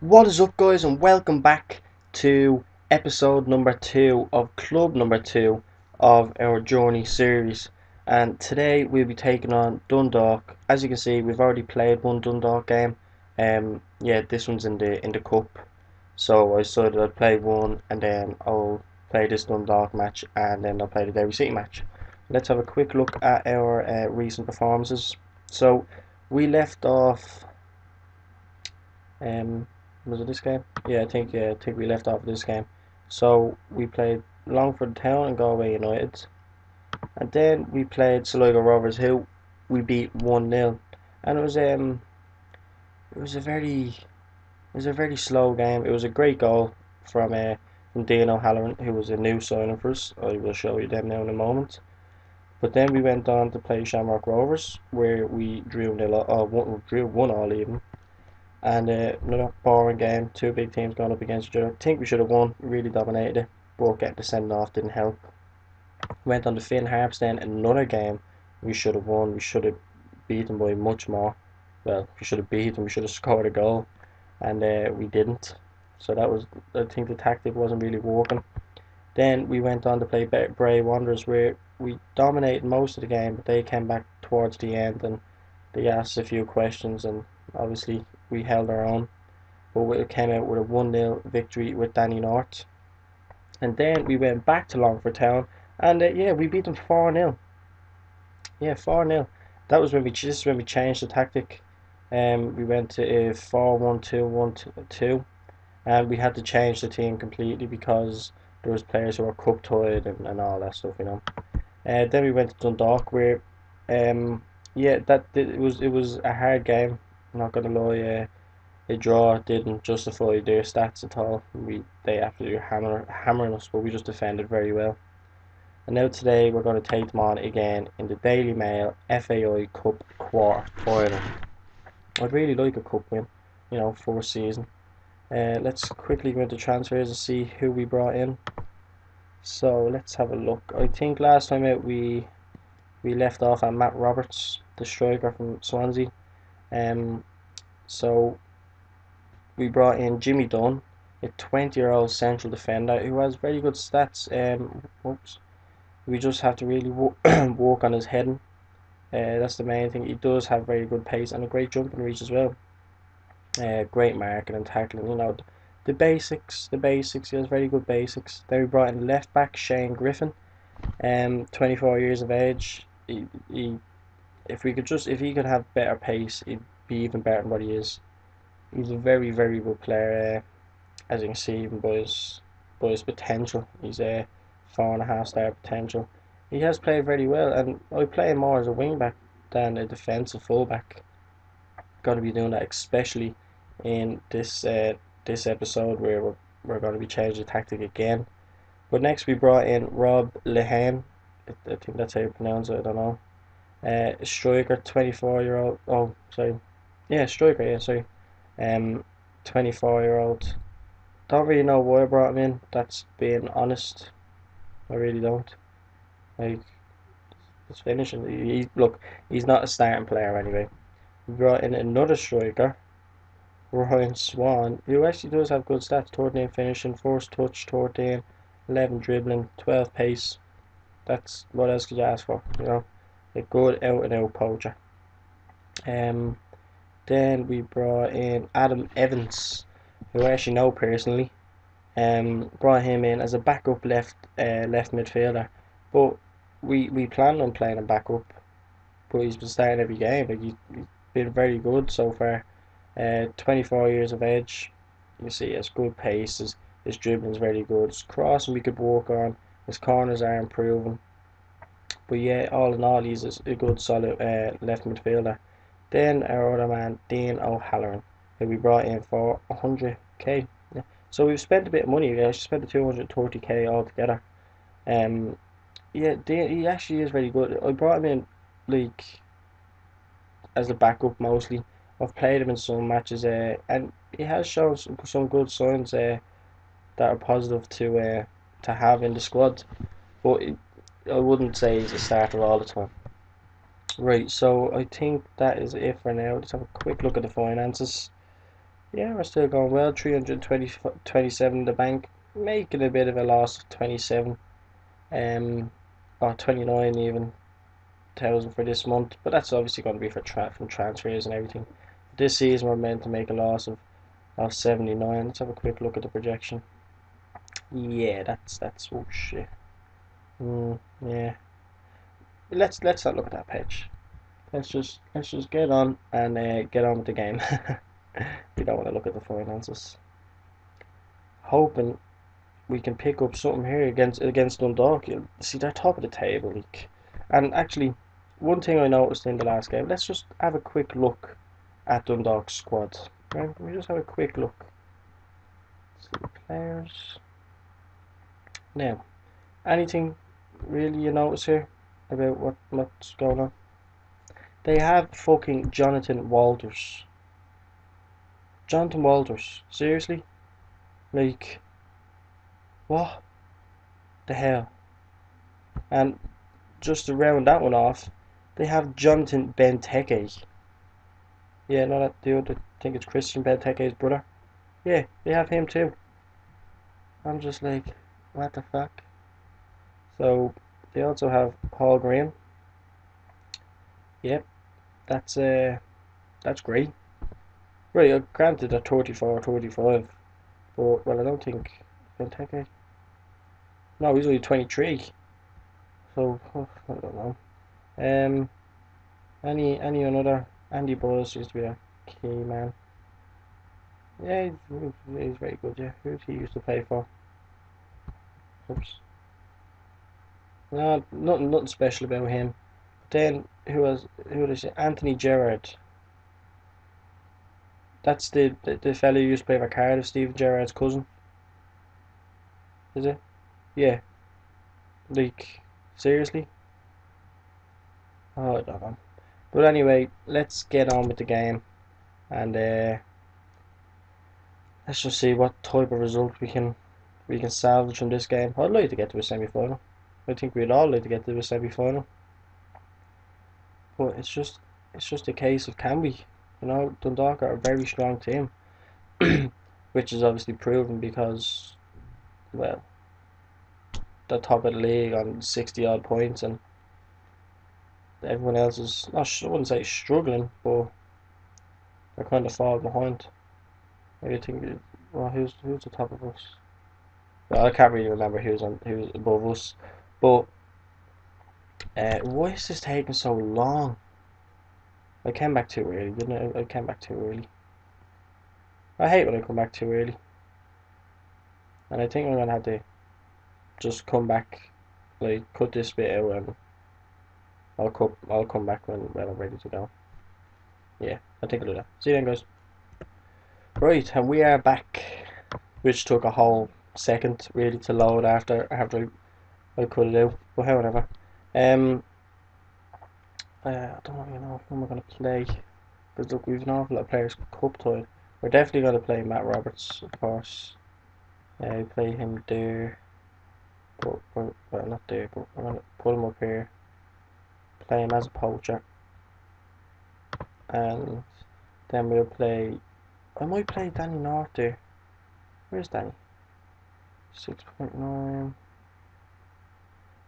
What is up, guys, and welcome back to episode number 2 of club number 2 of our journey series. And today we'll be taking on Dundalk. As you can see, we've already played one Dundalk game. Yeah, this one's in the cup. So I decided I'd play one, and then I'll play this Dundalk match, and then I'll play the Derry City match. Let's have a quick look at our recent performances. So we left off. Um, was it this game? Yeah, I think we left off this game. So we played Longford Town and Galway United, and then we played Sligo Rovers, who we beat 1-0, and it was a very slow game. It was a great goal from Dean O'Halloran, who was a new signing for us. I will show you them now in a moment. But then we went on to play Shamrock Rovers, where we drew 1-1 even. And another boring game, two big teams going up against each other. I think we should have won, really dominated it, but getting the send off didn't help. Went on to Finn Harps then, another game we should have won. We should have beaten by much more. Well, we should have beaten, we should have scored a goal, and we didn't. So I think the tactic wasn't really working. Then we went on to play Bray Wanderers, where we dominated most of the game, but they came back towards the end and they asked a few questions, and obviously we held our own. But we came out with a 1-0 victory with Danny North. And then we went back to Longford Town, and yeah, we beat them 4-0. Yeah, 4-0. This is when we changed the tactic. We went to 4-1-2-1-2, and we had to change the team completely because there was players who were cup tied and all that stuff. Then we went to Dundalk, where yeah, it was a hard game. I'm not gonna lie. A draw didn't justify their stats at all. They absolutely hammering us, but we just defended very well. And now today we're going to take them on again in the Daily Mail FAI Cup quarter final. I'd really like a cup win, first season. Let's quickly go into transfers and see who we brought in. So let's have a look. I think last time out we left off at Matt Roberts, the striker from Swansea. Um, so we brought in Jimmy Dunn, a 20-year-old central defender who has very good stats. We just have to really work on his heading. That's the main thing. He does have very good pace and a great jumping reach as well. Great marking and tackling. The basics. The basics. He has very good basics. Then we brought in left back Shane Griffin, 24 years of age. If he could have better pace, he'd be even better than what he is. He's a very, very good player, as you can see, even by his potential. He's a 4.5 star potential. He has played very well, and I play him more as a wing back than a defensive fullback. Going to be doing that, especially in this episode where we're going to be changing the tactic again. But next we brought in Rob Lehane. I think that's how you pronounce it. I don't know. Striker, 24-year-old. Oh, sorry. Yeah, striker. Yeah, sorry. 24-year-old. Don't really know why I brought him in. That's being honest. I really don't. Like, he's finishing. Look, he's not a starting player anyway. We brought in another striker, Ryan Swan, who actually does have good stats. 13 finishing, first touch, 13, 11 dribbling, 12 pace. That's what else could you ask for? A good out and out poacher. Um, then we brought in Adam Evans, who I actually know personally. Brought him in as a backup left midfielder, but we planned on playing him backup, but he's been starting every game. Like he's been very good so far. 24 years of age. You see, he has good pace. His dribbling is very good. His crossing we could work on. His corners are improving. But yeah, all in all, he's a good solid left midfielder. Then our other man, Dean O'Halloran, who we brought in for 100k. Yeah. So we've spent a bit of money. We actually spent the 230k altogether. Um, yeah, Dean, he actually is very good. I brought him in like as a backup mostly. I've played him in some matches, and he has shown some good signs that are positive to have in the squad. But I wouldn't say he's a starter all the time. Right, so I think that is it for now. Let's have a quick look at the finances. Yeah, we're still going well. 327 in the bank, making a bit of a loss of 27, or 29 even thousand for this month. But that's obviously going to be for from transfers and everything. This season we're meant to make a loss of 79. Let's have a quick look at the projection. Yeah, that's oh shit. Yeah. Let's not look at that page. Let's just get on and get on with the game. We don't want to look at the finances. Hoping we can pick up something here against Dundalk. You see, they're top of the table, like. And actually, one thing I noticed in the last game. Let's just have a quick look at Dundalk's squad. Right? Let me just have a quick look. See the players. Now, anything really you notice here about what's going on? They have fucking Jonathan Walters. Jonathan Walters. Seriously? Like, what the hell? And just to round that one off, they have Jonathan Benteke. Yeah, no, that dude, I think it's Christian Benteke's brother. Yeah, they have him too. I'm just like, what the fuck? So, they also have Paul Graham. Yep, that's great. Right, granted they're 34, 35, but, well, I don't think Benteke. No, he's only 23. So, I don't know. Um, any another Andy Buzz used to be a key man. Yeah, he's very good. Yeah, who did he used to play for? Oops. No, nothing special about him. Then who was it? Anthony Gerrard. That's the fellow who used to play for Cardiff, Stephen Gerrard's cousin. Is it? Yeah. Like, seriously? Oh, I don't know. But anyway, let's get on with the game and let's just see what type of result we can salvage from this game. I'd like to get to a semi-final. I think we'd all like to get to a semi-final. But it's just a case of can we? You know, Dundalk are a very strong team, which is obviously proven because, well, they're top of the league on 60 odd points, and everyone else is not. I wouldn't say struggling, but they're kind of falling behind. I think. Well, who's the top of us? Well, I can't really remember who's above us, but why is this taking so long? I came back too early, didn't I? I came back too early. I hate when I come back too early, and I think I'm gonna have to just come back, like cut this bit out, and I'll come back when I'm ready to go. Yeah, I think I'll do that. See you then, guys. Right, and we are back, which took a whole second really to load after I cut it out, but however. Um, I don't really know who am I gonna play, because look, we've an awful lot of players cup tied. We're definitely gonna play Matt Roberts, of course. We play him there, but well, not there, but I'm gonna put him up here, play him as a poacher, and then we'll play. I might play Danny North there. Where's Danny? 6.9.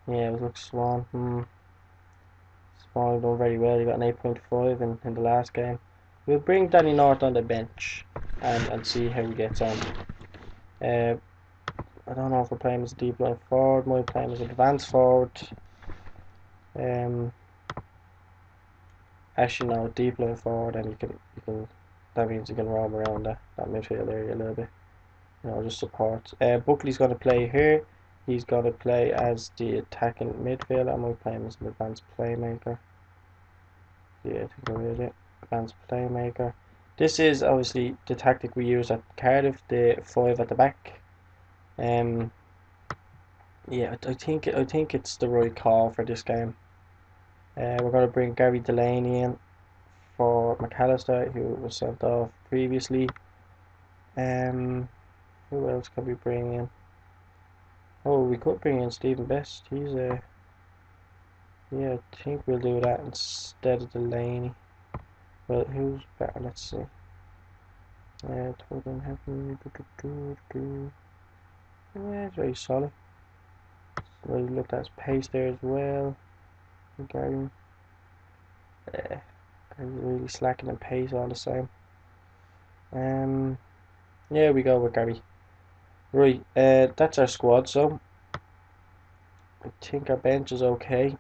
Yeah, it looks Swan. Swan done very well. He got an 8.5 in the last game. We'll bring Danny North on the bench and see how he gets on. Uh, I don't know if we're playing as a deep line forward. Might play him as an advanced forward. Um, Actually, no, deep line forward, and you can. That means you can roam around that midfield area a little bit. You know, just support. Buckley's going to play here. He's going to play as the attacking midfielder. I might play him as an advanced playmaker. Yeah, I think I will do. Advanced playmaker. This is obviously the tactic we use at Cardiff, the five at the back. Yeah, I think it's the right call for this game. We're going to bring Gary Delaney in for McAllister, who was sent off previously. Who else can we bring in? Oh, we could bring in Stephen Best. He's a Yeah, I think we'll do that instead of Delaney. Well, who's better? Let's see. Tottenham Happen. Yeah, it's very solid. Really looked at his pace there as well. Gary, Gary's really slacking in pace all the same. Yeah, we go with Gary. Right, that's our squad. So I think our bench is okay.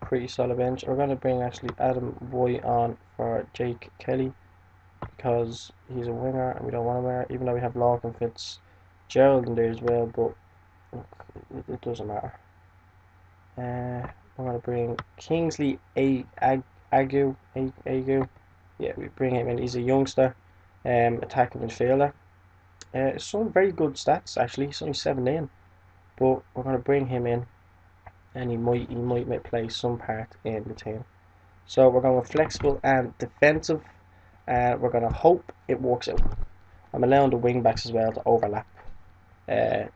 Pretty solid bench. We're gonna bring actually Adam Boy on for Jake Kelly because he's a winger and we don't want a winger, even though we have Larkin Fitzgerald in there as well. But look, it doesn't matter. I'm gonna bring Kingsley Agu. Yeah, we bring him in. He's a youngster, attacking midfielder. Some very good stats actually. He's only 17, but we're gonna bring him in, and he might play some part in the team. So we're going flexible and defensive. We're gonna hope it works out. I'm allowing the wing backs as well to overlap.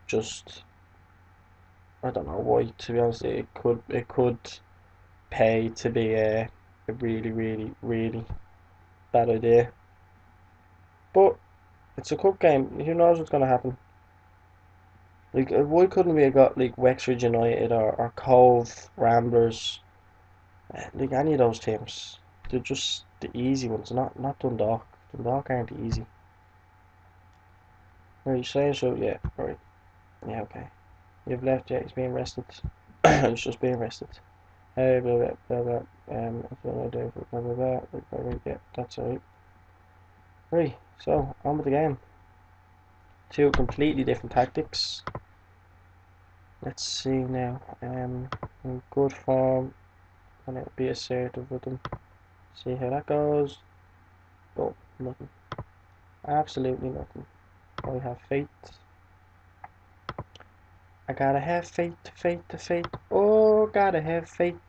Just I don't know why. To be honest, it could pay to be a really really really bad idea. But it's a cup game. Who knows what's gonna happen? Like, why couldn't we have got like Wexford United or Cove Ramblers, like any of those teams? They're just the easy ones, not Dundalk. Dundalk aren't easy. Are you saying so? Yeah, right. Yeah, okay. You've left. Yeah, he's being rested. He's just being rested. Hey, blah blah blah blah. That's what I do. Blah blah blah. Blah, blah, blah. Yeah, that's alright. Right. So on with the game. Two completely different tactics. Let's see now. In good form, and it'll be assertive with them. See how that goes. Oh, nothing. Absolutely nothing. I have faith. I gotta have faith, faith, faith. Oh, gotta have faith.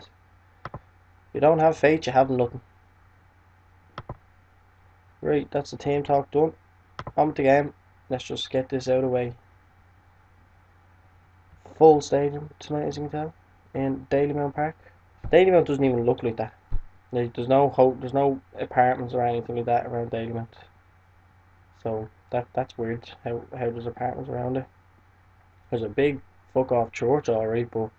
If you don't have faith, you have nothing. Right, that's the team talk done. On with the game. Let's just get this out of the way. Full stadium tonight, as you can tell, in Dalymount Park. Dalymount doesn't even look like that. Like, there's no apartments or anything like that around Dalymount. So that's weird. How there's apartments around it. There's a big fuck off church, alright, but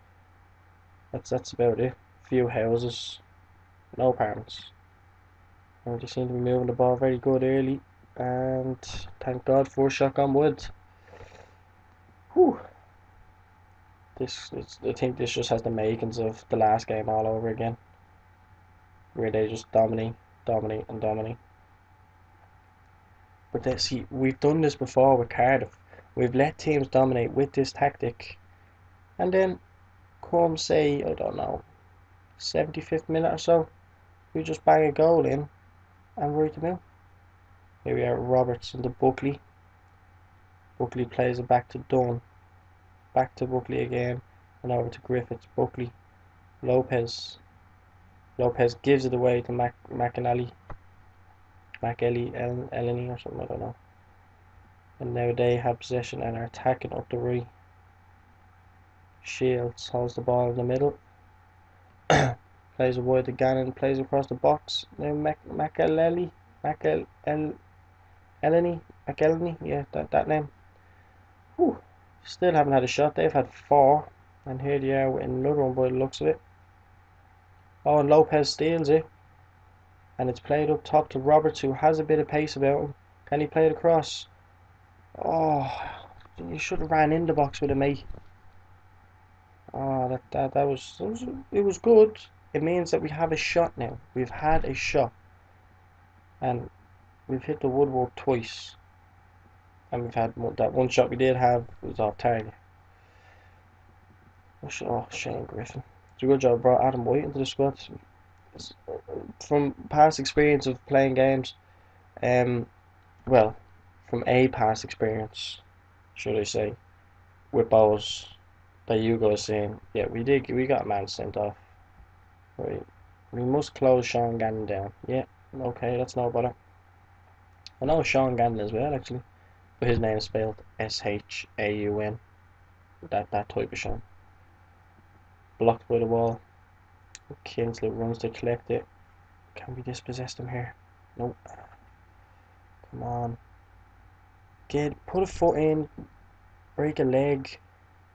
that's about it. Few houses, no apartments. And they seem to be moving the ball very good early, and thank God for shotgun wood. Whew. I think this just has the makings of the last game all over again, where they just dominate, dominate, and dominate. But see, we've done this before with Cardiff. We've let teams dominate with this tactic, and then come say, I don't know, 75th minute or so, we just bang a goal in and right them out. Here we are, Robertson to Buckley. Buckley plays it back to Dunn. Back to Buckley again, and over to Griffiths. Buckley, Lopez. Lopez gives it away to McElhenney or something, I don't know. And now they have possession and are attacking up the right. Shields holds the ball in the middle. Plays it wide to Gannon, plays across the box. Now McElhenney, yeah, that name. Whew. Still haven't had a shot. They've had four, and here they are with another one by the looks of it. Oh, and Lopez steals it, and it's played up top to Roberts, who has a bit of pace about him. Can he play it across? Oh, you should have ran in the box with him, mate. Oh, it was good. It means that we have a shot now. We've had a shot, and we've hit the woodwork twice, and we've had that one shot we did have was off target. Oh, Shane Griffin. It's a good job. Brought Adam White into the squad. From past experience of playing games, um, well, from a past experience, should I say, with those that you guys saying, yeah, we got a man sent off. Right, we must close Sean Gannon down. Yeah, okay, that's no bother. I know Sean Gannon as well, actually, but his name is spelled Shaun. That type of Sean. Blocked by the wall. Kingsley runs to collect it. Can we dispossess them here? Nope. Come on. Put a foot in, break a leg.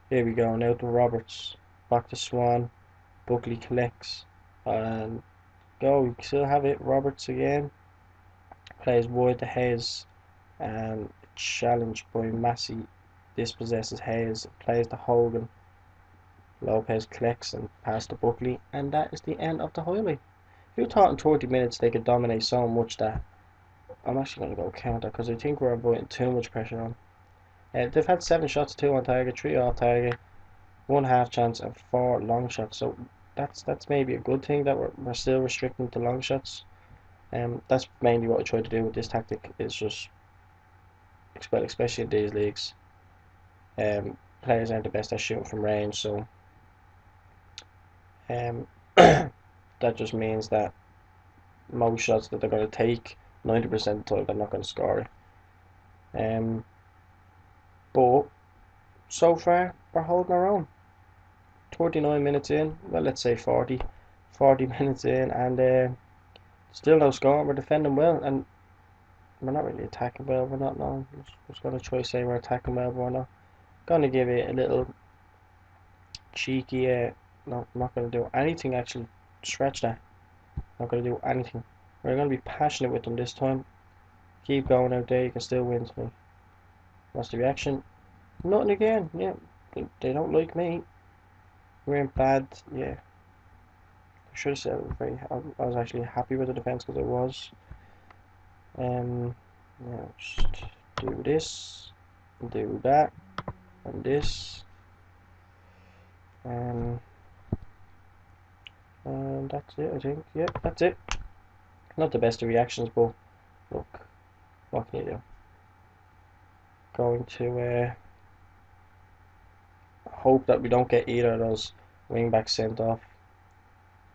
Here we go, now to Roberts. Back to Swan. Buckley collects. And go, we still have it. Roberts again. Plays wide to Hayes. And challenged by Massey. Dispossesses Hayes. Plays to Hogan. Lopez collects and passes to Buckley. And that is the end of the highlight. Who thought in 30 minutes they could dominate so much that I'm actually going to go counter because I think we're avoiding too much pressure on. They've had 7 shots, 2 on target, 3 off target, 1 half chance, and 4 long shots. So that's maybe a good thing that we're still restricting to long shots. That's mainly what I try to do with this tactic. Is just especially in these leagues, players aren't the best at shooting from range. So that just means that most shots that they're going to take, 90% of the time, they're not going to score it. But so far, we're holding our own. 39 minutes in, well, let's say 40 minutes in, and still no score. We're defending well, and we're not really attacking well. We're not, no. I'm just going to try to say we're attacking well, but we're not. Going to give it a little cheeky, no, I'm not going to do anything actually. Stretch that. Not going to do anything. We're going to be passionate with them this time. Keep going out there, you can still win to me. What's the reaction? Nothing again, yeah. They don't like me. We weren't bad, yeah. I should have said I was actually happy with the defense because I was. Now just do this, do that, and this, and that's it. I think. Yep, that's it. Not the best of reactions, but look, what can you do? Going to hope that we don't get either of those wing backs sent off.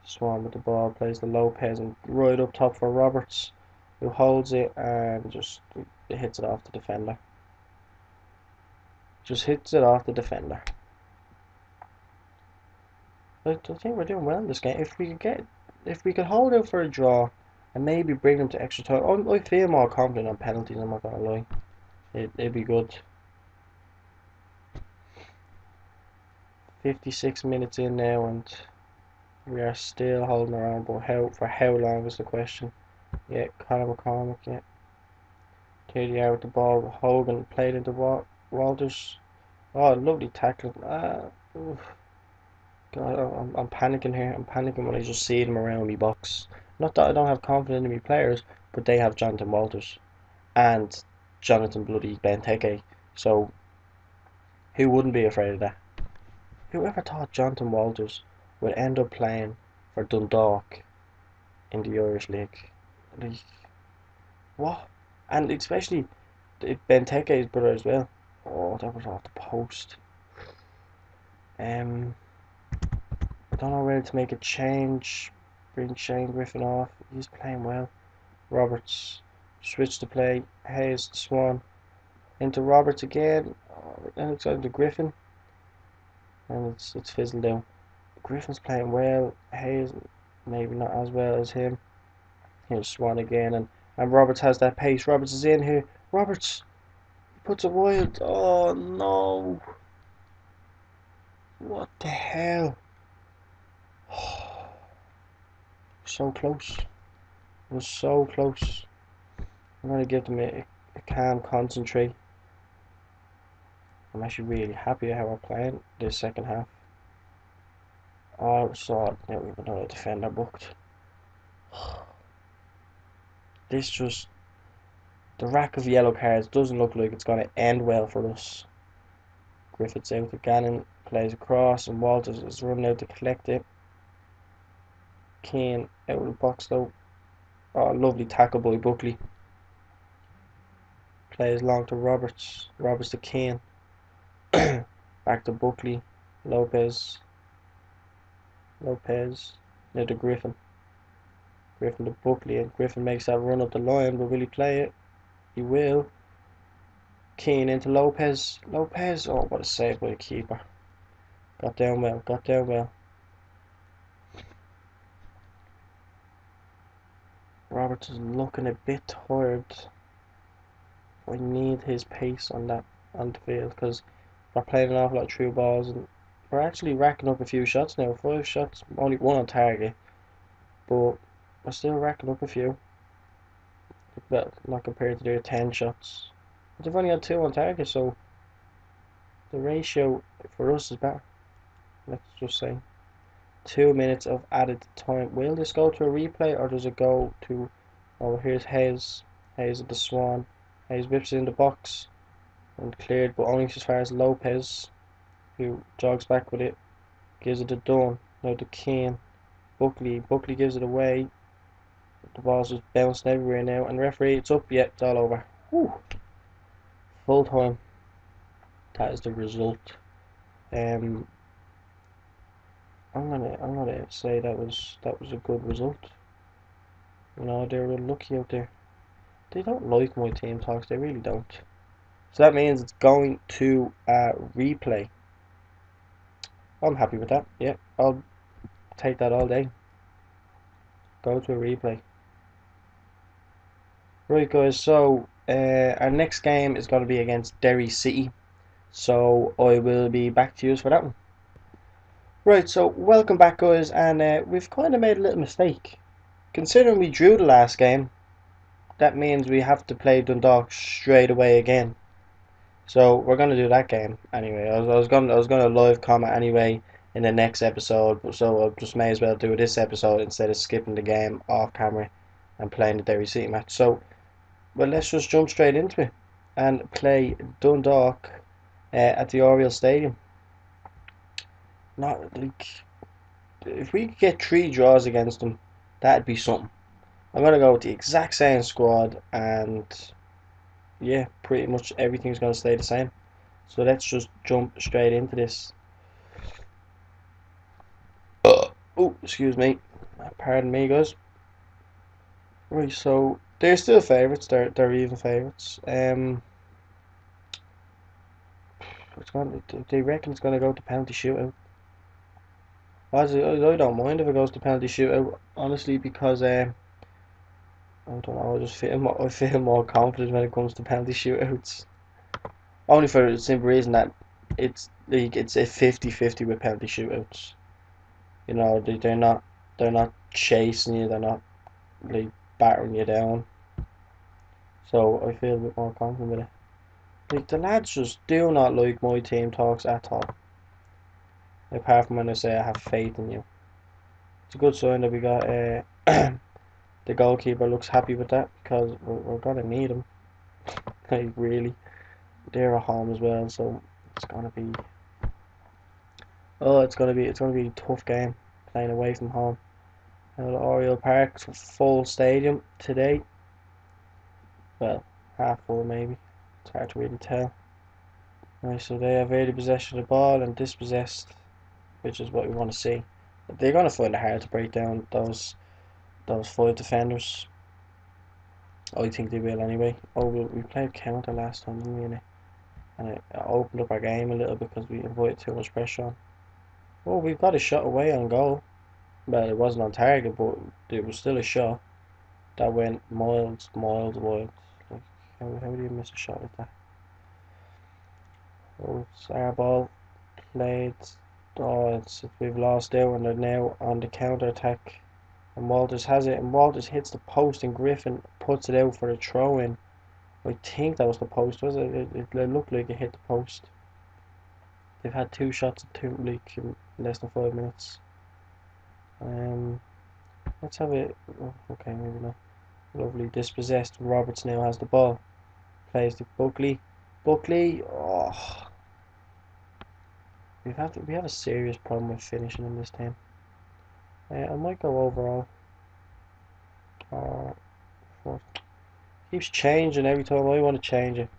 Swan with the ball, plays the Lopez and right up top for Roberts, who holds it and just hits it off the defender. Just hits it off the defender. I think we're doing well in this game. If we could hold out for a draw and maybe bring them to extra time, I feel more confident on penalties. I'm not gonna lie. It'd be good. 56 minutes in now, and we are still holding our own. But for how long is the question? Yeah, Conor McCormick. Yeah, KDR with the ball. Hogan played into Walters. Oh, lovely tackle. God, I'm panicking here. I'm panicking when I just see them around me box. Not that I don't have confidence in my players, but they have Jonathan Walters and Jonathan bloody Benteke. So who wouldn't be afraid of that? Whoever thought Jonathan Walters would end up playing for Dundalk in the Irish League? Like, what? And especially Benteke's brother as well. Oh, that was off the post. I don't know whether to make a change. Bring Shane Griffin off. He's playing well. Roberts switch to play. Hayes to Swan. Into Roberts again. Oh, then it's out to Griffin. And it's fizzled out. Griffin's playing well. Hayes maybe not as well as him. Here's Swan again, and Roberts has that pace. Roberts is in here. Roberts puts it wide. Oh no! What the hell? So close. It was so close. I'm gonna give them a calm concentrate. I'm actually really happy at how we're playing this second half. Oh, I saw it. Now we have another defender booked. This just, the rack of yellow cards doesn't look like it's going to end well for us. Griffiths out to Gannon, plays across, and Walters is running out to collect it. Keane out of the box though. Oh, lovely tackle by Buckley. Plays long to Roberts. Roberts to Keane. Back to Buckley. Lopez. Now to Griffin. Griffin to Buckley, and Griffin makes that run up the line, but will he play it? He will. Keane into Lopez. Lopez. Oh, what a save by the keeper. Got down well. Got down well. Roberts is looking a bit tired. I need his pace on the field because we're playing an awful lot of through balls and we're actually racking up a few shots now. 5 shots, only one on target, but we're still racking up a few. Well, not compared to their 10 shots. But they've only had 2 on target, so the ratio for us is better. Let's just say 2 minutes of added time. Will this go to a replay or does it go to? Oh, here's Hayes. Hayes at the Swan. Hayes whips it in the box and cleared, but only as far as Lopez, who jogs back with it, gives it to Dunn. Now to Keane. Buckley. Buckley gives it away. The ball's just bouncing everywhere now, and referee, it's up. Yeah, it's all over. Whew. Full time. That is the result. I'm gonna say that was a good result. You know, they were lucky out there. They don't like my team talks. They really don't. So that means it's going to replay. I'm happy with that. Yeah, I'll take that all day. Go to a replay. Right, guys. So our next game is going to be against Derry City. So I will be back to you for that one. Right. So welcome back, guys, and we've kind of made a little mistake. Considering we drew the last game, that means we have to play Dundalk straight away again. So we're gonna do that game anyway. I was gonna live comment anyway in the next episode, so I just may as well do this episode instead of skipping the game off camera and playing the Derry City match. So, well, let's just jump straight into it and play Dundalk at the Oriel Stadium. Not like if we could get 3 draws against them, that'd be something. I'm gonna go with the exact same squad and yeah, pretty much everything's gonna stay the same. So let's just jump straight into this. Oh, excuse me. Pardon me, guys. Right, so they're still favourites. They're even favourites. It's going. They reckon it's gonna go to penalty shootout. I don't mind if it goes to penalty shootout, honestly, because I don't know. I feel more confident when it comes to penalty shootouts. Only for the simple reason that it's a 50-50 with penalty shootouts. You know, they're not chasing you. They're not like battering you down. So I feel a bit more confident with it. Like the lads just do not like my team talks at all. Apart from when I say I have faith in you. It's a good sign that we got the goalkeeper looks happy with that because we're gonna need him. Like really, they're at home as well, so it's gonna be it's gonna be a tough game playing away from home. Oriel Park's full stadium today. Well, half full maybe. It's hard to really tell. Right, so they have 80 possession of the ball and dispossessed, which is what we want to see. They're going to find it hard to break down those 5 defenders. I think they will anyway. Oh, we played counter last time, didn't we? And it opened up our game a little because we avoided too much pressure on. Oh, we've got a shot away on goal. Well, it wasn't on target, but it was still a shot that went miles wide. Like, how do you miss a shot like that? Oh, it's our ball played. Oh, we've lost out and they're now on the counter attack. And Walters has it, and Walters hits the post, and Griffin puts it out for a throw in. I think that was the post, was it? It looked like it hit the post. They've had 2 shots in less than 5 minutes. Let's have it. Oh, okay, maybe not. Lovely dispossessed. Roberts now has the ball. Plays to Buckley. Buckley. Oh, we have a serious problem with finishing in this team. I might go overall. Keeps changing every time I want to change it.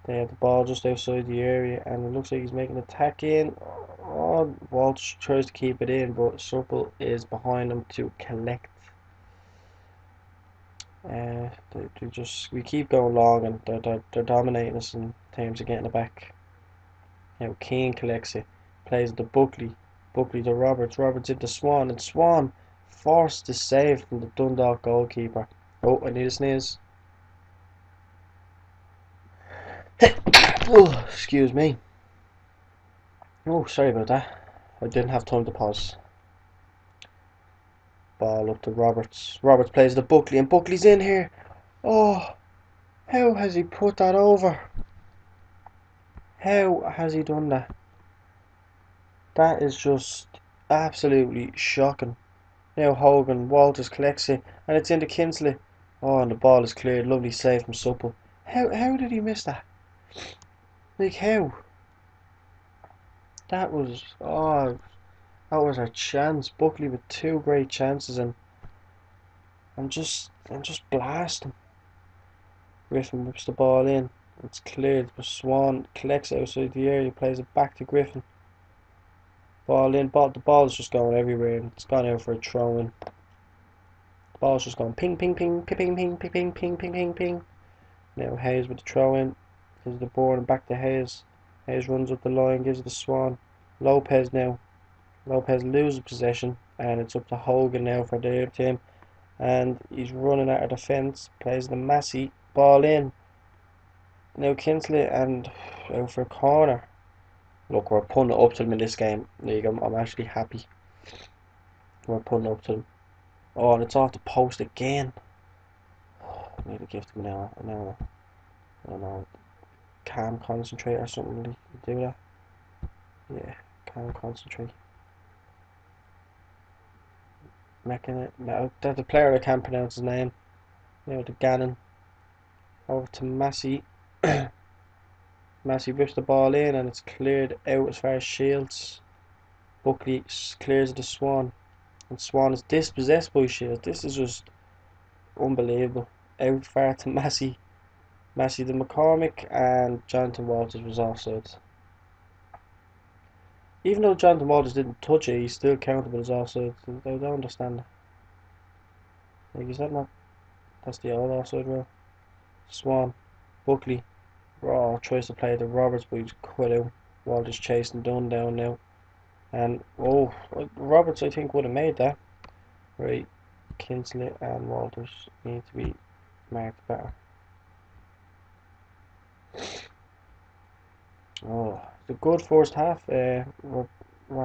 They have the ball just outside the area, and it looks like he's making an attack in. Oh, Walsh tries to keep it in, but Supple is behind him to collect. We keep going long, and they're dominating us in terms of getting it back. Now Keane collects it, plays it to Buckley. Buckley to Roberts. Roberts into Swan, and Swan forced to save from the Dundalk goalkeeper. Oh, I need a sneeze. Oh, excuse me. Oh, sorry about that. I didn't have time to pause. Ball up to Roberts. Roberts plays the Buckley, and Buckley's in here. Oh, how has he put that over? How has he done that? That is just absolutely shocking. Now Hogan, Walters collects it, and it's into Kinsley. Oh, and the ball is cleared. Lovely save from Supple. How did he miss that? Like how? That was that was a chance. Buckley with two great chances, and just blast him. Griffin whips the ball in. It's cleared, but Swan collects it outside the area, plays it back to Griffin. Ball in, the ball's just going everywhere, and it's gone out for a throw in. The ball's just going ping, ping, ping, ping, ping, ping, ping, ping, ping, ping, ping, ping. Now Hayes with the throw in. Gives the board and back to Hayes. Hayes runs up the line, gives it to Swan. Lopez now. Lopez loses possession, and it's up to Hogan now for the team. And he's running out of defence. Plays the Massey. Ball in. Now Kinsley and out for a corner. Look, we're putting it up to them in this game. I'm actually happy. We're putting it up to them. Oh, and it's off the post again. I need to give them now. I don't know. Calm, concentrate or something. Really do that. Yeah, calm, concentrate. Making it. Now, the player I can't pronounce his name. Now to Gannon. Over to Massey. Massey rips the ball in and it's cleared out as far as Shields. Buckley clears it to Swan. And Swan is dispossessed by Shields. This is just unbelievable. Out far to Massey. Massey to McCormick, and Jonathan Walters was offside. Even though Jonathan Walters didn't touch it, he's still countable as offside. I don't understand. Like, is that not? That's the old offside rule. Swan. Buckley. Raw tries to play to Roberts, but he's cut out. Walters chasing Dunn down now. And, oh, Roberts I think would have made that. Right. Kinsley and Walters need to be marked better. Oh, it's a good first half. We're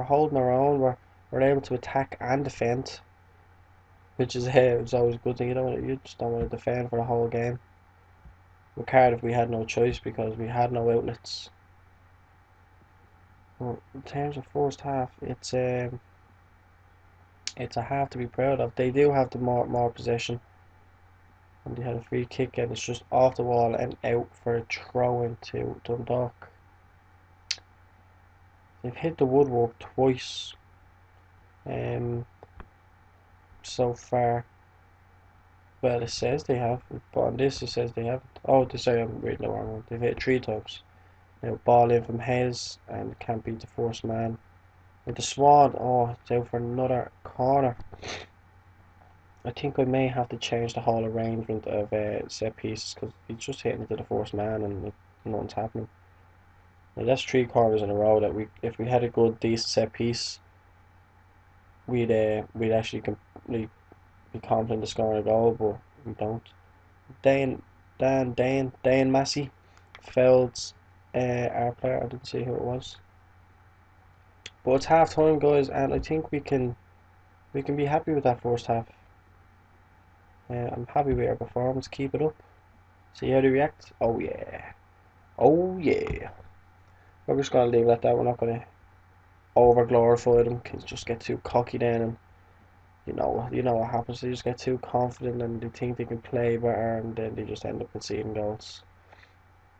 holding our own. We're able to attack and defend, which is it's always a good thing. You just don't want to defend for the whole game. With Cardiff, we had no choice because we had no outlets. Well, in terms of first half, it's a half to be proud of. They do have the more possession, and they had a free kick, and it's just off the wall and out for a throw into Dundalk. They've hit the woodwork twice so far. Well, it says they have, but on this it says they haven't. Oh, sorry, I'm reading the wrong one. They've hit 3 times. Now, ball in from Hayes, and can't beat the first man. With the Swan, oh, it's out for another corner. I think I may have to change the whole arrangement of set pieces because he's just hitting into the first man and nothing's happening. Now, that's 3 corners in a row that if we had a good, decent set piece, we'd actually be confident of scoring a goal, but we don't. Dane Massey fouled our player. I didn't see who it was. But it's half time, guys, and I think we can be happy with that first half. I'm happy with our performance. Keep it up. See how they react. Oh yeah. Oh yeah. We're just gonna leave it at that. We're not gonna over glorify them. Kids just get too cocky then, and you know what happens. They just get too confident and they think they can play better, and then they just end up conceding goals.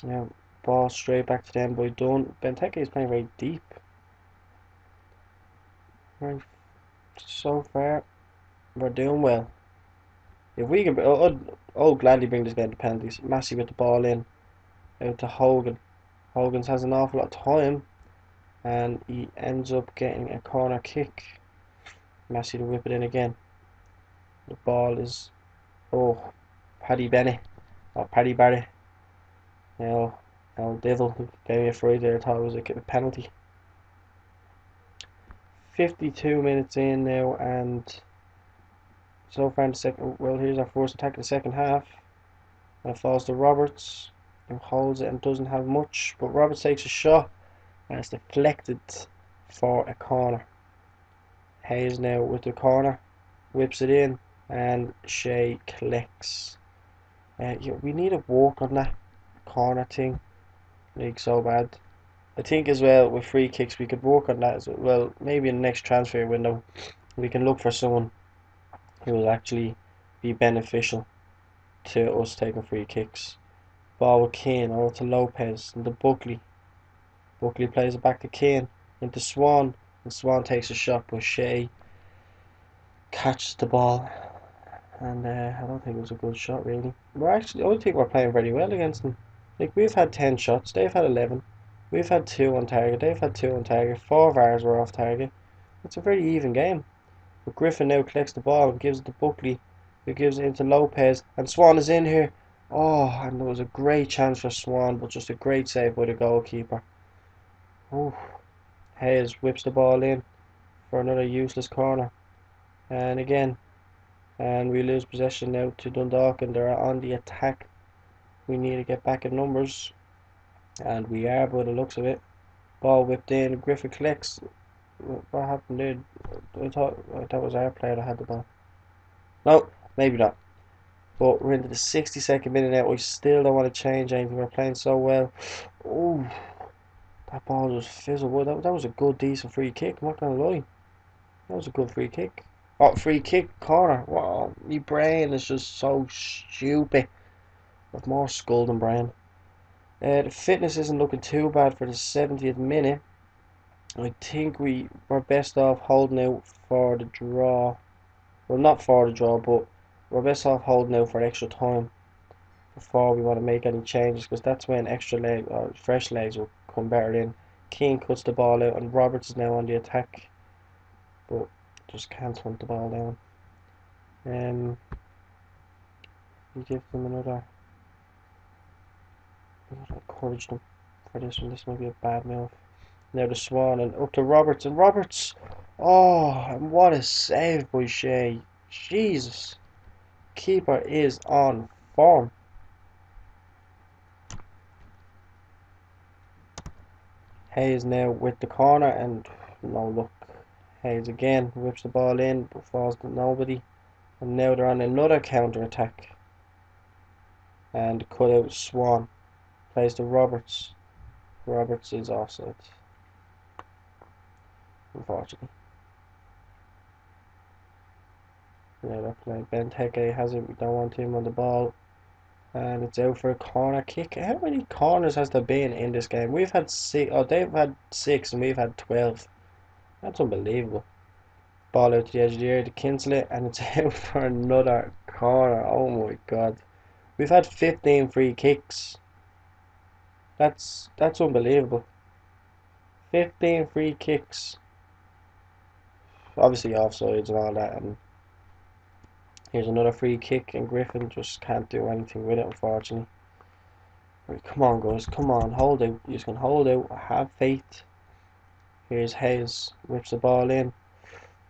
Yeah, ball straight back to them by Dunn. Benteke is playing very deep. Right, so far we're doing well. If we can, I'll gladly bring this game to penalties. Massey with the ball in, out to Hogan. Hogan's has an awful lot of time, and he ends up getting a corner kick. Massey to whip it in again. The ball is, oh, Paddy Bennett, or Paddy Barry. Now, Devil gave me a fright there. I thought it was a penalty. 52 minutes in now, and so far in the second. Well, here's our first attack in the second half. And it falls to Roberts. who holds it and doesn't have much, but Roberts takes a shot and it's deflected for a corner. Hayes now with the corner, whips it in, and Shea collects. Yeah, we need to work on that corner thing, like so bad. I think as well with free kicks we could work on that as well. Maybe in the next transfer window we can look for someone who will actually be beneficial to us taking free kicks. Ball with Kane over to Lopez into Buckley. Buckley plays it back to Kane into Swan, and Swan takes a shot, but Shea catches the ball. And I don't think it was a good shot really. I don't think we're playing very well against them. Like we've had 10 shots, they've had 11. We've had 2 on target, they've had 2 on target. 4 of ours were off target. It's a very even game. But Griffin now collects the ball and gives it to Buckley, who gives it into Lopez, and Swan is in here. Oh, and there was a great chance for Swan, but just a great save by the goalkeeper. Oh, Hayes whips the ball in for another useless corner. And again, and we lose possession now to Dundalk, and they're on the attack. We need to get back in numbers, and we are by the looks of it. Ball whipped in, Griffin collects. What happened there? I thought that was our player that had the ball. No, maybe not. But we're into the 62nd minute now. We still don't want to change anything. We're playing so well. Oh, that ball just fizzled. Well, that was a good, decent free kick. I'm not gonna lie. That was a good free kick. Oh, free kick, corner. Wow, my brain is just so stupid. With more skull than brain. The fitness isn't looking too bad for the 70th minute. I think we were best off holding out for the draw. Well, not for the draw, but we're best off holding out for extra time before we want to make any changes, because that's when extra leg or fresh legs will come better in. Keane cuts the ball out, and Roberts is now on the attack, but just can't hunt the ball down. We give them another. Encourage them for this one. This might be a bad move. Now the Swan and up to Roberts, and Roberts. Oh, and what a save by Shea. Jesus. Keeper is on form. Hayes now with the corner, and no luck. Hayes again whips the ball in but falls to nobody. And now they're on another counter attack. And cut out Swan. Plays to Roberts. Roberts is offside, unfortunately. Yeah, they're playing. Benteke has it. We don't want him on the ball. And it's out for a corner kick. How many corners has there been in this game? We've had 6. Oh, they've had 6 and we've had 12. That's unbelievable. Ball out to the edge of the area to cancel it, and it's out for another corner. Oh my god. We've had 15 free kicks. That's unbelievable. 15 free kicks. Obviously offsides and all that, and here's another free kick, and Griffin just can't do anything with it, unfortunately. Right, come on, guys, come on, hold out. You can hold out, have faith. Here's Hayes, whips the ball in,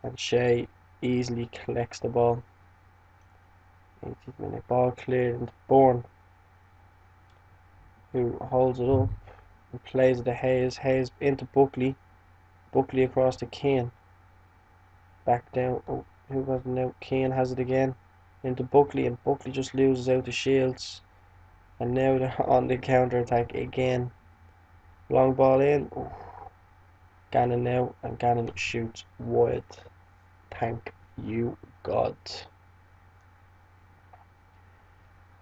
and Shea easily collects the ball. 80th minute, ball cleared into Bourne, who holds it up and plays it to Hayes. Hayes into Buckley. Buckley across to Kane. Back down. Oh, who was it now? Kane has it again. Into Buckley, and Buckley just loses out to Shields. And now they're on the counter attack again. Long ball in. Oh. Gannon now, and Gannon shoots wide. Thank you, God.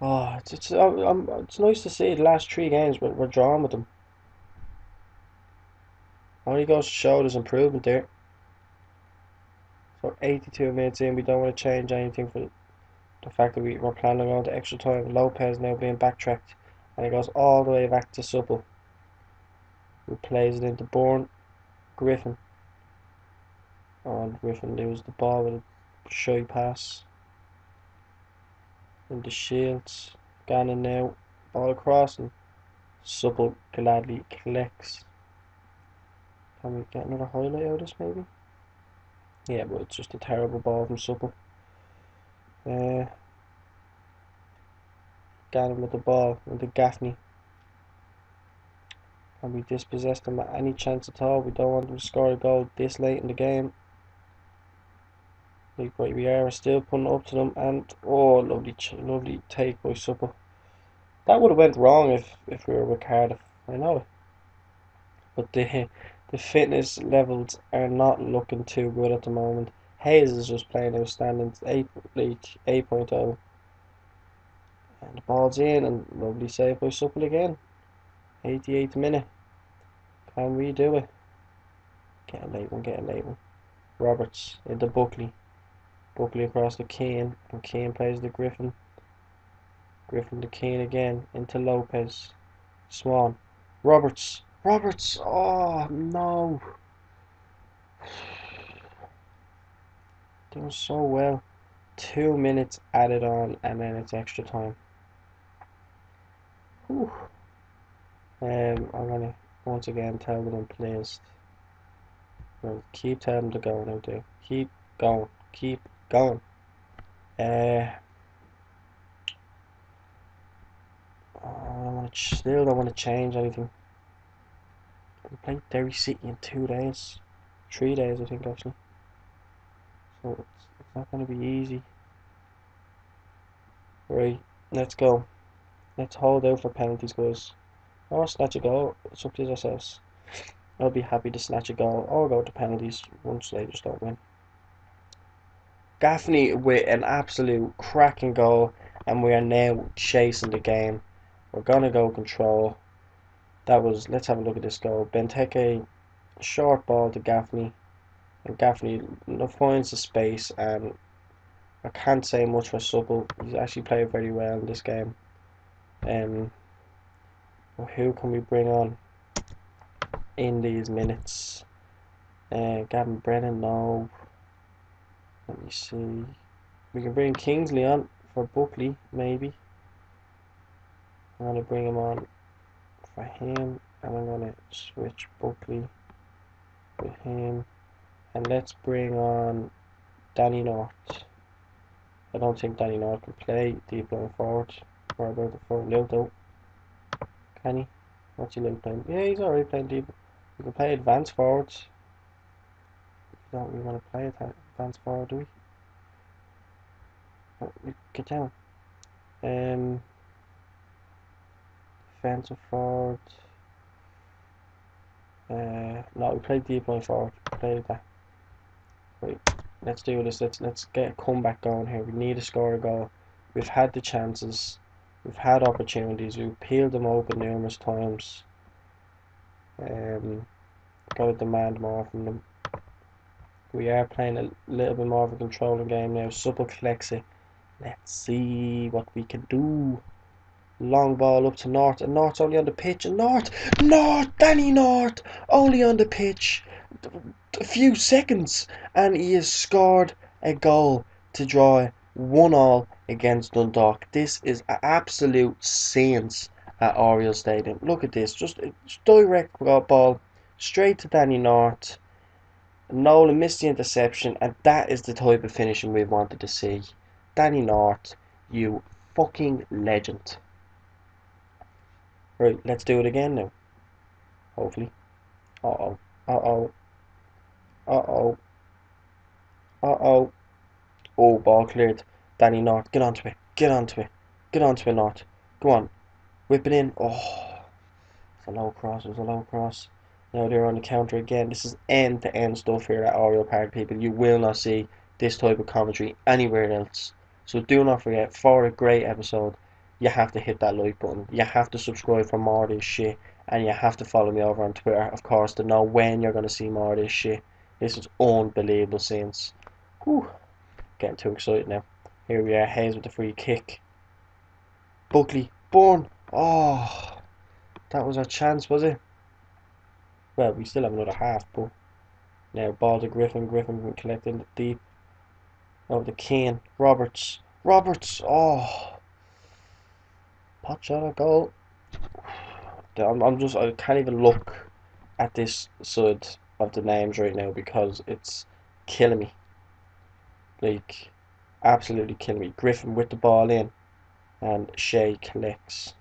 Oh, it's nice to see the last 3 games we're drawing with them. Only goes to show there's improvement there. So 82 minutes in, we don't want to change anything for the fact that we're planning on to extra time. Lopez now being backtracked, and it goes all the way back to Supple, who plays it into Bourne. Griffin. Oh, and Griffin loses the ball with a shy pass into Shields. Gannon now, ball across, and Supple gladly collects. Can we get another highlight out of this maybe? Yeah, but it's just a terrible ball from Supple. Gannon with the ball into Gaffney. and we dispossess them at any chance at all. We don't want them to score a goal this late in the game. Like, right, we are still putting it up to them, and oh, lovely take by Supple. That would have went wrong if we were with Cardiff. I know, but the fitness levels are not looking too good at the moment. Hayes is just playing outstanding. It's 8.0, and the ball's in, and lovely save by Supple again. 88th minute. Can we do it? Get a late one. Get a late one. Roberts into Buckley. Buckley across to Keane, and Keane plays the Griffin. Griffin to Keane again, into Lopez. Swan. Roberts. Roberts! Oh, no. Doing so well. 2 minutes added on, and then it's extra time. Whew. I'm going to once again tell them I'm pleased. Well, keep telling them to go now, too. Keep going. Keep going. Still don't want to change anything. We played Derry City in 2 days. 3 days, I think, actually. So it's not going to be easy. Right, let's go. Let's hold out for penalties, guys. Or snatch a goal. It's up to ourselves. I'll be happy to snatch a goal or go to penalties once they just don't win. Gaffney with an absolute cracking goal, and we are now chasing the game. We're going to go control. Let's have a look at this goal. Benteke, short ball to Gaffney, and Gaffney finds the space, and I can't say much for Supple. He's actually played very well in this game. Who can we bring on in these minutes? Gavin Brennan, no. Let me see. We can bring Kingsley on for Buckley, maybe. I'm going to bring him on for him, and I'm going to switch Buckley with him. And let's bring on Danny North. I don't think Danny North can play deep line forward. Or about the front Luke though. Can he? What's he like playing? Yeah, he's alright playing deep. We can play advanced forwards. We don't really want to play advanced forward, do we? Oh, get down. Defensive forward. No, we played deep line forward. Play that. Right, let's do this. Let's get a comeback going here. We need to score a goal. We've had the chances. We've had opportunities. We've peeled them open numerous times. Got to demand more from them. We are playing a little bit more of a controlling game now. Supple collects it. Let's see what we can do. Long ball up to North, and North's only on the pitch, and Danny North, only on the pitch a few seconds, and he has scored a goal to draw 1-1 against Dundalk. This is an absolute science at Oriel Stadium. Look at this, just a direct ball straight to Danny North. Nolan missed the interception, and that is the type of finishing we wanted to see. Danny North, you fucking legend. Right, let's do it again now. Hopefully. Uh-oh. Uh-oh. Uh-oh. Uh-oh. Oh, ball cleared. Danny North, get onto it. Get onto it. Get onto it, North. Go on. Whip it in. Oh, it's a low cross. It was a low cross. Now they're on the counter again. This is end-to-end stuff here at Oriel Park, people. You will not see this type of commentary anywhere else. So do not forget, for a great episode, you have to hit that like button. You have to subscribe for more of this shit. And you have to follow me over on Twitter, of course, to know when you're going to see more of this shit. This is unbelievable scenes. Whew. Getting too excited now. Here we are, Hayes with the free kick. Buckley, Bourne. Oh, that was our chance, was it? Well, we still have another half, but now ball to Griffin. Griffin collecting it deep. Over to Keane. Roberts. Roberts. Oh, pot shot a goal. I can't even look at this side of the names right now because it's killing me. Like, absolutely killing me. Griffin with the ball in, and Shea collects.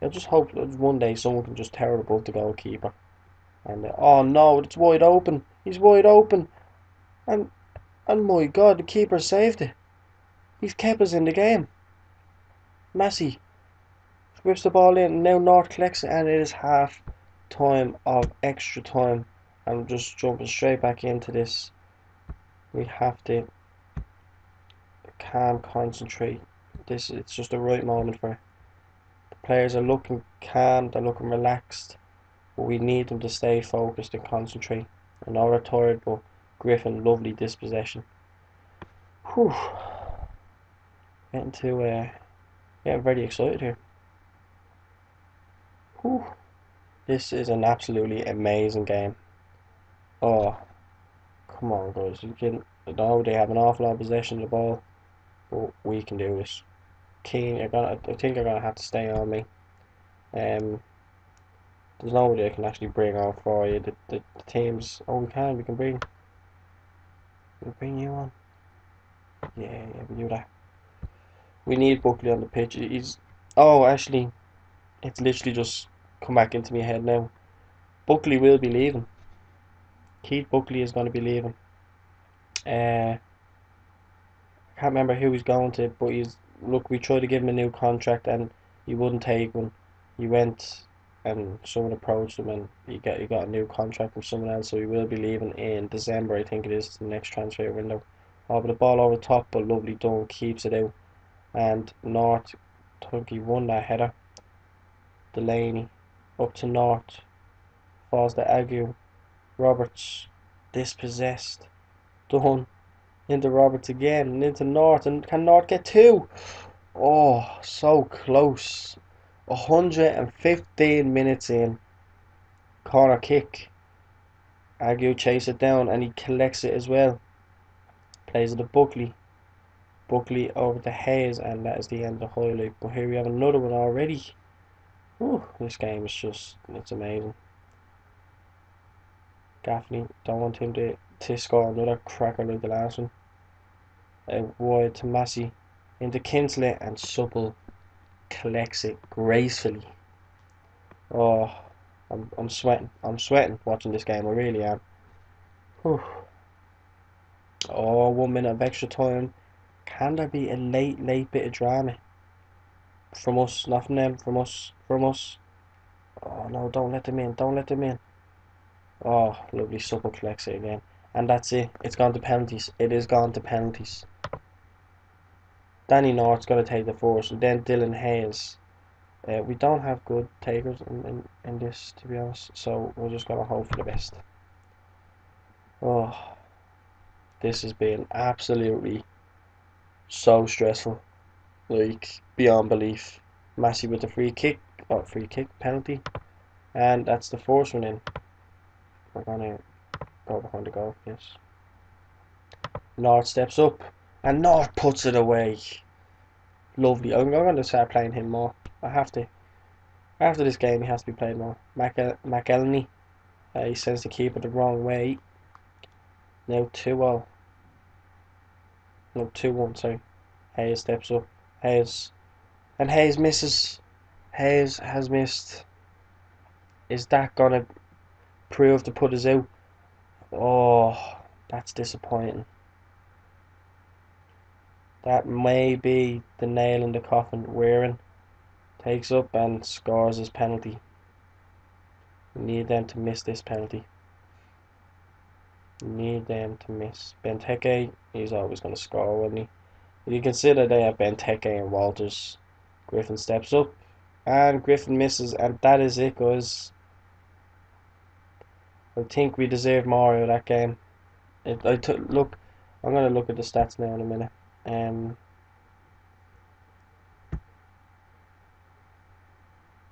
I just hope that one day someone can just tower above the goalkeeper. And oh no, it's wide open. He's wide open. And my God, the keeper saved it. He's kept us in the game. Massey whips the ball in, and now North collects it, and it is half time of extra time. I'm just jumping straight back into this. We have to calm, concentrate. It's just the right moment for it. The players are looking calm, they're looking relaxed, but we need them to stay focused and concentrate. I know they're tired, but Griffin, lovely dispossession. Whew. Getting to getting very excited here. Whew. This is an absolutely amazing game. Oh, come on, guys. You can. I know they have an awful lot of possession of the ball, but we can do this. Keane, I think you're gonna have to stay on me. Um, there's nobody I can actually bring on for you. The teams. Oh, we can bring you on. Yeah, we do that. We need Buckley on the pitch. He's. Oh, actually, it's literally just come back into my head now. Buckley will be leaving. Keith Buckley is going to be leaving. I can't remember who he's going to, but he's look. We tried to give him a new contract and he wouldn't take one. He went and someone approached him and he got a new contract from someone else. So he will be leaving in December. I think it is the next transfer window. Oh, but the ball over the top, but lovely done, keeps it out. And North, I think he won that header. Delaney up to North, falls to Agu. Roberts dispossessed. Done into Roberts again and into North, and can North get two? Oh, so close. 115 minutes in. Corner kick. Agu chase it down and he collects it as well. Plays it to Buckley. Buckley over to Hayes, and that is the end of the highlight. But here we have another one already. Whew, this game is just, it's amazing. Gaffney, don't want him to score another cracker like the last one. Wide to Massey, into Kinsley, and Supple collects it gracefully. Oh, I'm sweating. I'm sweating watching this game. I really am. Whew. Oh, 1 minute of extra time. Can there be a late bit of drama from us? Not from them. From us. From us. Oh no! Don't let them in. Don't let them in. Oh, lovely. Supple collects it again, and that's it. It's gone to penalties. It is gone to penalties. Danny North's going to take the first, and then Dylan Hayes. We don't have good takers in this, to be honest, so we're just going to hope for the best. Oh, this has been absolutely so stressful, like beyond belief. Massey with the free kick penalty, and that's the first one in. We're going to go behind the goal, yes. North steps up, and North puts it away. Lovely. I'm going to start playing him more. I have to. After this game, he has to be played more. McElhenney, he sends the keeper the wrong way. Now 2-0. No, 2-1, sorry. Hayes steps up. Hayes. And Hayes misses. Hayes has missed. Is that going to prove to put us out? Oh, that's disappointing. That may be the nail in the coffin. Weirin takes up and scores his penalty. We need them to miss this penalty. We need them to miss. Benteke, he's always going to score, wouldn't he? If you consider they have Benteke and Walters. Griffin steps up. And Griffin misses. And that is it, guys. I think we deserve more out of that game. Look, I'm going to look at the stats now in a minute.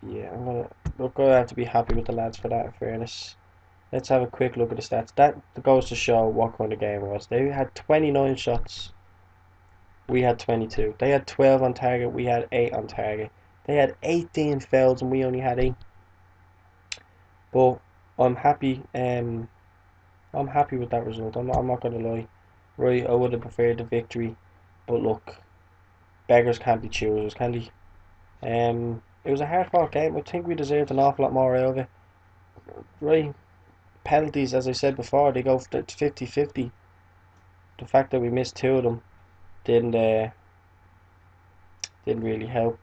Yeah, I'm gonna have to be happy with the lads for that, in fairness. Let's have a quick look at the stats. That goes to show what kind of game it was. They had 29 shots. We had 22. They had 12 on target. We had 8 on target. They had 18 fouls and we only had 8. But I'm happy. I'm happy with that result. I'm not gonna lie. Right, I would have preferred the victory, but look, beggars can't be choosers, can they? it was a hard fought game. I think we deserved an awful lot more out of it. Right, penalties, as I said before, they go 50-50. The fact that we missed two of them didn't uh, didn't really help.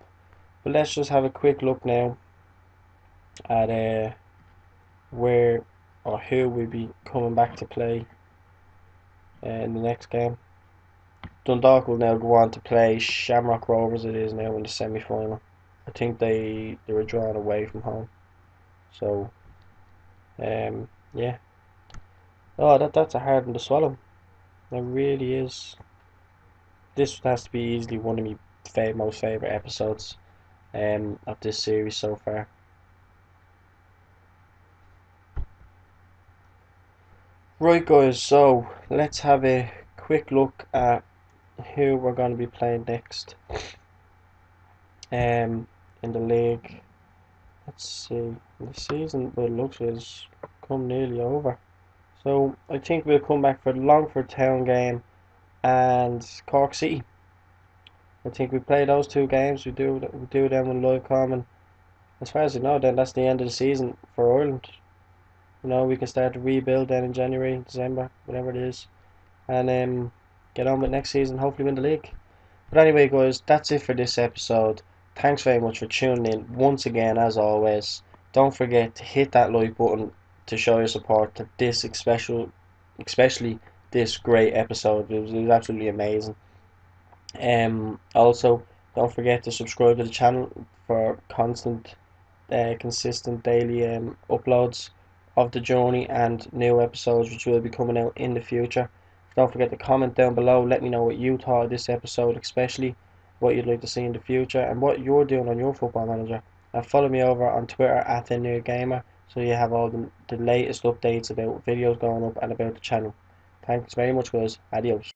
But let's just have a quick look now at where or who will be coming back to play in the next game. Dundalk will now go on to play Shamrock Rovers. It is now in the semi-final. I think they were drawn away from home. So yeah. Oh, that's a hard one to swallow. It really is. This has to be easily one of my most favorite episodes of this series so far. Right, guys. So let's have a quick look at who we're going to be playing next. In the league. Let's see. The season, by the looks is come nearly over. So I think we'll come back for the Longford Town game and Cork City. I think we play those two games. We do them in live comment. As far as I know, then that's the end of the season for Ireland. We can start to rebuild then in January, December, whatever it is, and get on with next season. Hopefully win the league. But anyway, guys, that's it for this episode. Thanks very much for tuning in once again, as always. Don't forget to hit that like button to show your support to this especially this great episode. It was absolutely amazing. Also, don't forget to subscribe to the channel for consistent daily uploads of the journey and new episodes which will be coming out in the future. Don't forget to comment down below. Let me know what you thought of this episode, especially what you'd like to see in the future and what you're doing on your football manager. And follow me over on Twitter at enoy so you have all the latest updates about videos going up and about the channel. Thanks very much, guys. Adios.